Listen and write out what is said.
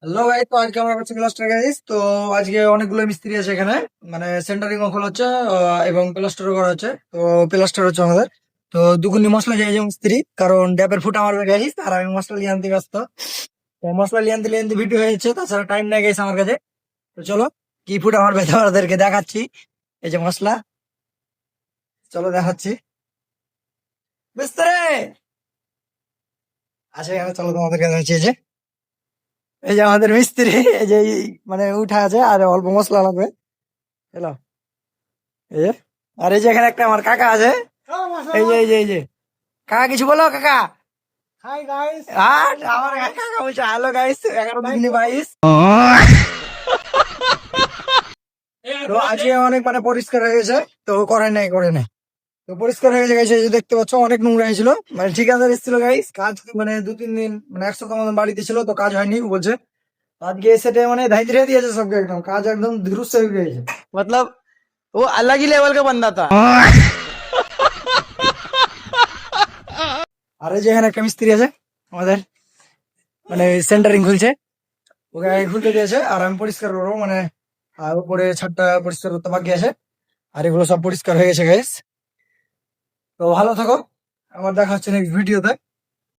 Hello ভাই, তো আজকে আমরা করছি প্লাস্টার গাইস। তো আজকে অনেকগুলো মিস্ত্রি আছে এখানে, মানে সেন্টারিং খোলা হচ্ছে এবং প্লাস্টারও করা হচ্ছে। তো প্লাস্টার হচ্ছে আমাদের। তো দুগুনি মশলা যাই যে মিস্ত্রি, কারণ ড্যাপের ফুটা মারবে গাইস, আর আমি মশলা লিয়ে আনতে ব্যস্ত। তো মশলা লিয়ে আনতে ভিডিও হয়ে যাচ্ছে, তাছাড়া টাইম নেই গাইস আমার কাছে। তো চলো, কি ফুটা মারবে তোমাদেরকে দেখাচ্ছি। এই যে মশলা, চলো দেখাচ্ছি। মিস্ত্রি আচ্ছা, এখানে চলো তোমাদেরকে দেখাচ্ছি। এই যে আমাদের মিস্ত্রি, এই যে মানে উঠা আছে আর অল্প মশলা লাগবে। এলো, এই যে। আর এই যে এখানে একটা আমার কাকা আছে। এই যে কাকা, কিছু বলো কাকা। Hi guys. আর আমার কাকা বলছে হ্যালো গাইস, 11 2 22। তো আজকে অনেক মানে পরিষ্কার হয়ে গেছে। তো করে নাই। তো পরিষ্কার হয়ে গেছে, এই যে দেখতে পাচ্ছ অনেক নোংরা হয়েছিল। মানে ঠিকাদার এসেছিল গাইস, কাজ মানে 2 3 দিন মানে 1 সপ্তাহ মতন বাড়িতে ছিল, তো কাজ হয়নি ও বলছে। আজকে এসে মানে ধাইতে দিয়েছে সবকে, একদম কাজ একদম ধীরুস্ত হয়ে গেছে। मतलब वो अलग ही लेवल का बंदा था। আর এই যে এখানে একটা মিস্ত্রি আছে আমাদের, মানে সেন্টারিং খুলছে। ওকে আগে খুলতে দিয়েছে, আর আমি পরিষ্কার করবো মানে। আর উপরে ছাদটা পরিষ্কার করতে বাকি আছে। আর এগুলো সব পরিষ্কার হয়ে গেছে গাইস। তো ভালো থাকো, আবার দেখা হচ্ছে নেক্সট ভিডিওতে।